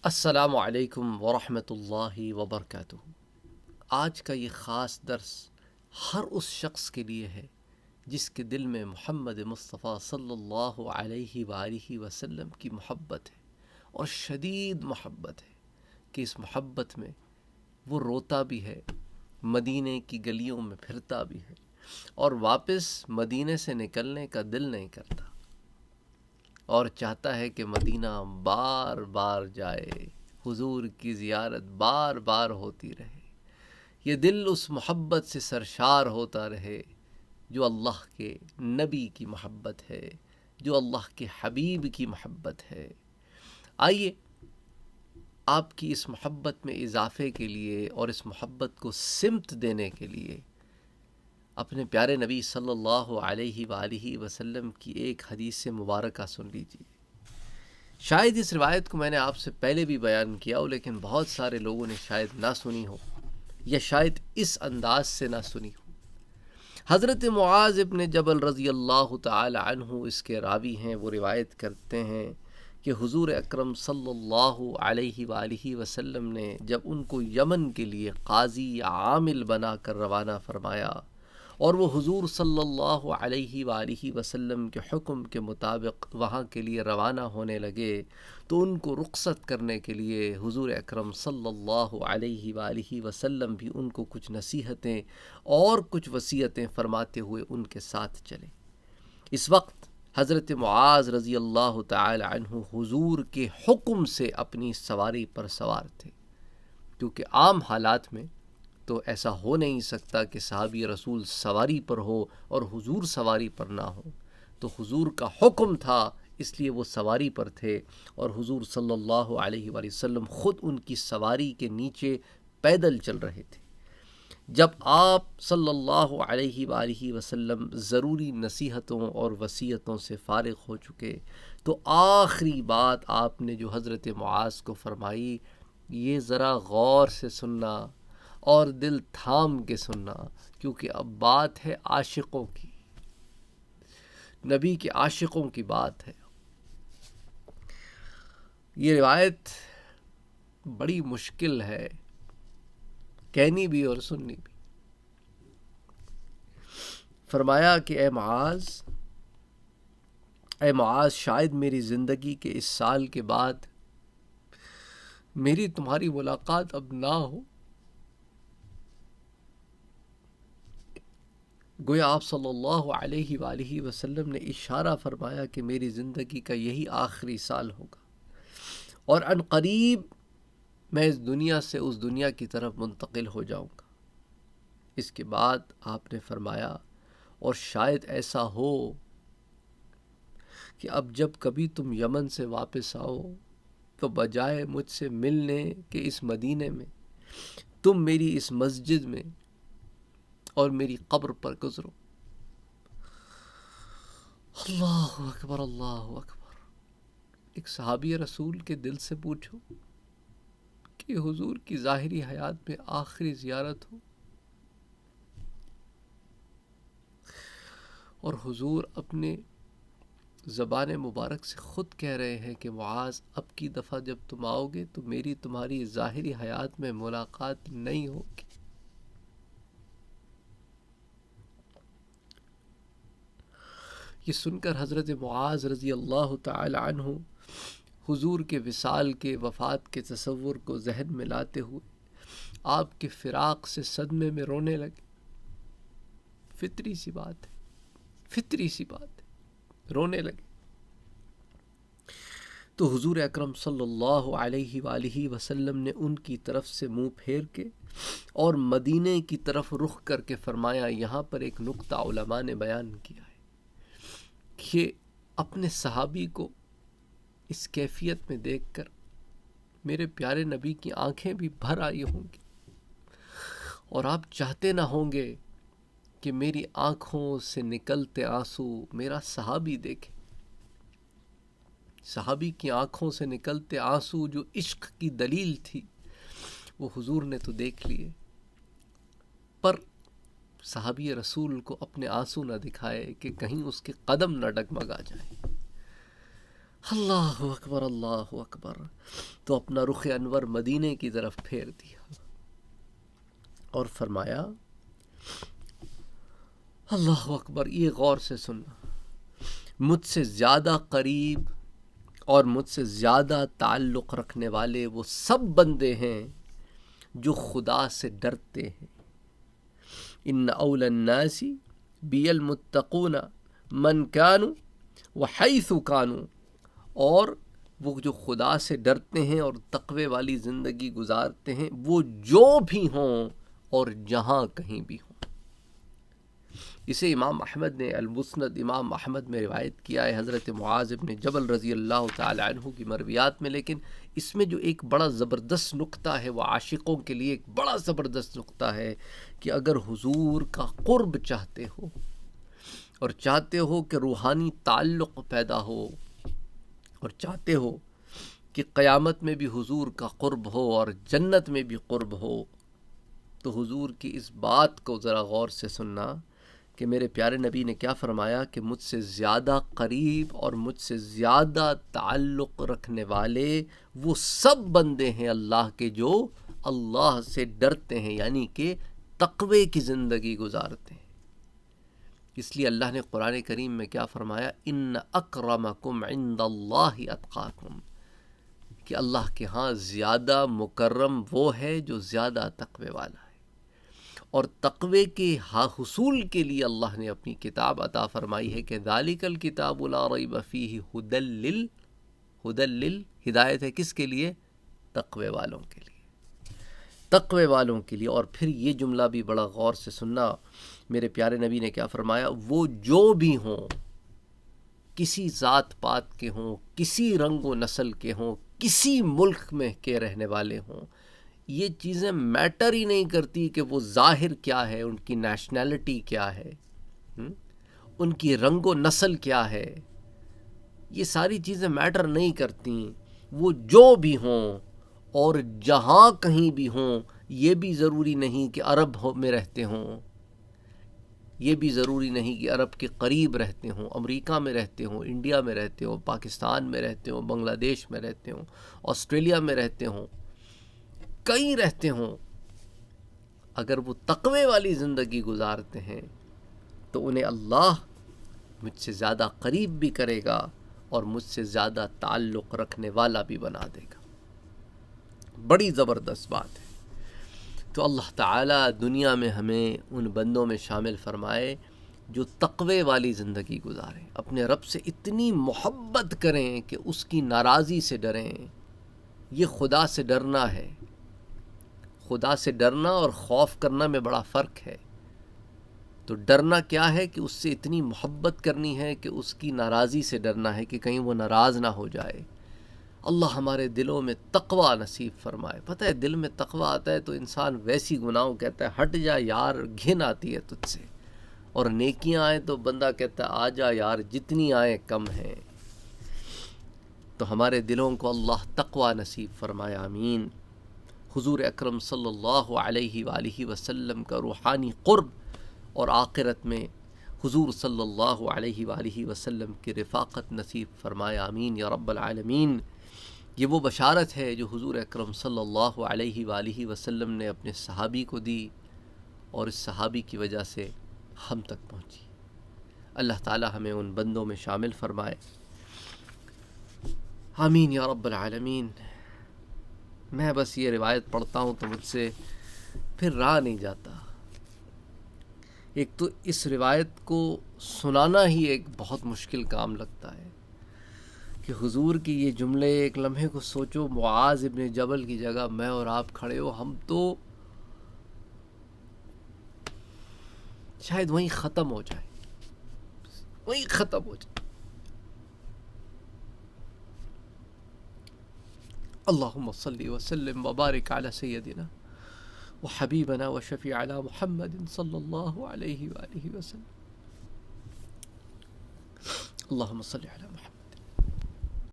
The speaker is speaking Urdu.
السلام علیکم ورحمۃ اللہ وبرکاتہ۔ آج کا یہ خاص درس ہر اس شخص کے لیے ہے جس کے دل میں محمد مصطفیٰ صلی اللہ علیہ وآلہ وسلم کی محبت ہے، اور شدید محبت ہے کہ اس محبت میں وہ روتا بھی ہے، مدینے کی گلیوں میں پھرتا بھی ہے، اور واپس مدینے سے نکلنے کا دل نہیں کرتا، اور چاہتا ہے کہ مدینہ بار بار جائے، حضور کی زیارت بار بار ہوتی رہے، یہ دل اس محبت سے سرشار ہوتا رہے جو اللہ کے نبی کی محبت ہے، جو اللہ کے حبیب کی محبت ہے۔ آئیے آپ کی اس محبت میں اضافے کے لیے اور اس محبت کو سمت دینے کے لیے اپنے پیارے نبی صلی اللہ علیہ وآلہ وسلم کی ایک حدیث مبارکہ سن لیجیے۔ شاید اس روایت کو میں نے آپ سے پہلے بھی بیان کیا ہو، لیکن بہت سارے لوگوں نے شاید نہ سنی ہو، یا شاید اس انداز سے نہ سنی ہو۔ حضرت معاذ ابن جبل رضی اللہ تعالی عنہ اس کے راوی ہیں، وہ روایت کرتے ہیں کہ حضور اکرم صلی اللہ علیہ وآلہ وسلم نے جب ان کو یمن کے لیے قاضی یا عامل بنا کر روانہ فرمایا، اور وہ حضور صلی اللہ علیہ وآلہ وسلم کے حکم کے مطابق وہاں کے لیے روانہ ہونے لگے، تو ان کو رخصت کرنے کے لیے حضور اکرم صلی اللہ علیہ وآلہ وسلم بھی ان کو کچھ نصیحتیں اور کچھ وصیتیں فرماتے ہوئے ان کے ساتھ چلے۔ اس وقت حضرت معاذ رضی اللہ تعالی عنہ حضور کے حکم سے اپنی سواری پر سوار تھے، کیونکہ عام حالات میں تو ایسا ہو نہیں سکتا کہ صحابی رسول سواری پر ہو اور حضور سواری پر نہ ہو، تو حضور کا حکم تھا اس لیے وہ سواری پر تھے، اور حضور صلی اللہ علیہ وآلہ وسلم خود ان کی سواری کے نیچے پیدل چل رہے تھے۔ جب آپ صلی اللہ علیہ وآلہ وسلم ضروری نصیحتوں اور وصیتوں سے فارغ ہو چکے، تو آخری بات آپ نے جو حضرت معاذ کو فرمائی، یہ ذرا غور سے سننا اور دل تھام کے سننا، کیونکہ اب بات ہے عاشقوں کی، نبی کے عاشقوں کی بات ہے۔ یہ روایت بڑی مشکل ہے کہنی بھی اور سننی بھی۔ فرمایا کہ اے معاذ، شاید میری زندگی کے اس سال کے بعد میری تمہاری ملاقات اب نہ ہو۔ گویا آپ صلی اللہ علیہ وآلہ وسلم نے اشارہ فرمایا کہ میری زندگی کا یہی آخری سال ہوگا، اور عن قریب میں اس دنیا سے اس دنیا کی طرف منتقل ہو جاؤں گا۔ اس کے بعد آپ نے فرمایا، اور شاید ایسا ہو کہ اب جب کبھی تم یمن سے واپس آؤ تو بجائے مجھ سے ملنے کے اس مدینے میں، تم میری اس مسجد میں اور میری قبر پر گزرو۔ اللہ اکبر، اللہ اکبر۔ ایک صحابی رسول کے دل سے پوچھو کہ حضور کی ظاہری حیات میں آخری زیارت ہو، اور حضور اپنے زبان مبارک سے خود کہہ رہے ہیں کہ معاذ، اب کی دفعہ جب تم آؤ گے تو میری تمہاری ظاہری حیات میں ملاقات نہیں ہوگی۔ یہ سن کر حضرت معاذ رضی اللہ تعالی عنہ حضور کے وصال کے، وفات کے تصور کو ذہن میں لاتے ہوئے آپ کے فراق سے صدمے میں رونے لگے۔ فطری سی بات ہے، رونے لگے۔ تو حضور اکرم صلی اللہ علیہ وآلہ وسلم نے ان کی طرف سے منہ پھیر کے اور مدینے کی طرف رخ کر کے فرمایا۔ یہاں پر ایک نقطہ علماء نے بیان کیا ہے کہ اپنے صحابی کو اس کیفیت میں دیکھ کر میرے پیارے نبی کی آنکھیں بھی بھر آئی ہوں گی، اور آپ چاہتے نہ ہوں گے کہ میری آنکھوں سے نکلتے آنسو میرا صحابی دیکھے۔ صحابی کی آنکھوں سے نکلتے آنسو جو عشق کی دلیل تھی، وہ حضور نے تو دیکھ لیے، پر صحابی رسول کو اپنے آنسو نہ دکھائے کہ کہیں اس کے قدم نہ ڈگمگا جائے۔ اللہ اکبر اللہ اکبر، تو اپنا رخ انور مدینے کی طرف پھیر دیا اور فرمایا اللہ اکبر، یہ غور سے سننا، مجھ سے زیادہ قریب اور مجھ سے زیادہ تعلق رکھنے والے وہ سب بندے ہیں جو خدا سے ڈرتے ہیں۔ ان اول الناس بی المتقون من کانوا وحیث کانوا، اور وہ جو خدا سے ڈرتے ہیں اور تقوی والی زندگی گزارتے ہیں وہ جو بھی ہوں اور جہاں کہیں بھی ہوں۔ اسے امام احمد نے المسند امام احمد میں روایت کیا ہے حضرت معاذ بن جبل رضی اللہ تعالی عنہ کی مرویات میں، لیکن اس میں جو ایک بڑا زبردست نقطہ ہے وہ عاشقوں کے لیے ایک بڑا زبردست نقطہ ہے کہ اگر حضور کا قرب چاہتے ہو اور چاہتے ہو کہ روحانی تعلق پیدا ہو اور چاہتے ہو کہ قیامت میں بھی حضور کا قرب ہو اور جنت میں بھی قرب ہو، تو حضور کی اس بات کو ذرا غور سے سننا کہ میرے پیارے نبی نے کیا فرمایا کہ مجھ سے زیادہ قریب اور مجھ سے زیادہ تعلق رکھنے والے وہ سب بندے ہیں اللہ کے جو اللہ سے ڈرتے ہیں، یعنی کہ تقوی کی زندگی گزارتے ہیں۔ اس لیے اللہ نے قرآن کریم میں کیا فرمایا، ان اکرمکم عند اللہ اتقاکم، کہ اللہ کے ہاں زیادہ مکرم وہ ہے جو زیادہ تقوی والا ہے۔ اور تقوی کے حصول کے لیے اللہ نے اپنی کتاب عطا فرمائی ہے کہ ذالک الکتاب لا ریب فیہ ہدی ہدایت ہے کس کے لیے؟ تقوی والوں کے لیے، تقوی والوں کے لیے۔ اور پھر یہ جملہ بھی بڑا غور سے سننا، میرے پیارے نبی نے کیا فرمایا، وہ جو بھی ہوں، کسی ذات پات کے ہوں، کسی رنگ و نسل کے ہوں، کسی ملک میں کے رہنے والے ہوں، یہ چیزیں میٹر ہی نہیں کرتی کہ وہ ظاہر کیا ہے، ان کی نیشنلٹی کیا ہے، ان کی رنگ و نسل کیا ہے، یہ ساری چیزیں میٹر نہیں کرتی، وہ جو بھی ہوں اور جہاں کہیں بھی ہوں۔ یہ بھی ضروری نہیں کہ عرب میں رہتے ہوں، یہ بھی ضروری نہیں کہ عرب کے قریب رہتے ہوں، امریکہ میں رہتے ہوں، انڈیا میں رہتے ہوں، پاکستان میں رہتے ہوں، بنگلہ دیش میں رہتے ہوں، آسٹریلیا میں رہتے ہوں، کہیں رہتے ہوں، اگر وہ تقوی والی زندگی گزارتے ہیں تو انہیں اللہ مجھ سے زیادہ قریب بھی کرے گا اور مجھ سے زیادہ تعلق رکھنے والا بھی بنا دے گا۔ بڑی زبردست بات ہے۔ تو اللہ تعالیٰ دنیا میں ہمیں ان بندوں میں شامل فرمائے جو تقوی والی زندگی گزاریں، اپنے رب سے اتنی محبت کریں کہ اس کی ناراضی سے ڈریں۔ یہ خدا سے ڈرنا ہے۔ خدا سے ڈرنا اور خوف کرنا میں بڑا فرق ہے۔ تو ڈرنا کیا ہے کہ اس سے اتنی محبت کرنی ہے کہ اس کی ناراضی سے ڈرنا ہے کہ کہیں وہ ناراض نہ ہو جائے۔ اللہ ہمارے دلوں میں تقوی نصیب فرمائے۔ پتہ ہے دل میں تقوی آتا ہے تو انسان ویسی گناہوں کہتا ہے ہٹ جا یار، گھن آتی ہے تجھ سے، اور نیکیاں آئیں تو بندہ کہتا ہے آ جا یار، جتنی آئیں کم ہیں۔ تو ہمارے دلوں کو اللہ تقوی نصیب فرمائے، آمین۔ حضور اکرم صلی اللہ علیہ وآلہ وسلم کا روحانی قرب اور آخرت میں حضور صلی اللہ علیہ وآلہ وسلم کی رفاقت نصیب فرمائے، آمین یا رب العالمین۔ یہ وہ بشارت ہے جو حضور اکرم صلی اللہ علیہ وآلہ وسلم نے اپنے صحابی کو دی اور اس صحابی کی وجہ سے ہم تک پہنچی۔ اللہ تعالی ہمیں ان بندوں میں شامل فرمائے، آمین یا رب العالمین۔ میں بس یہ روایت پڑھتا ہوں تو مجھ سے پھر رہا نہیں جاتا۔ ایک تو اس روایت کو سنانا ہی ایک بہت مشکل کام لگتا ہے کہ حضور کی یہ جملے، ایک لمحے کو سوچو، معاذ ابن جبل کی جگہ میں اور آپ کھڑے ہو، ہم تو شاید وہیں ختم ہو جائے، وہیں ختم ہو جائے۔ اللہم صلی وسلم وبارک علی سیدنا وحبیبنا وشفیعنا محمد صلی اللہ علیہ وآلہ وسلم۔ اللہم صلی علی محمد۔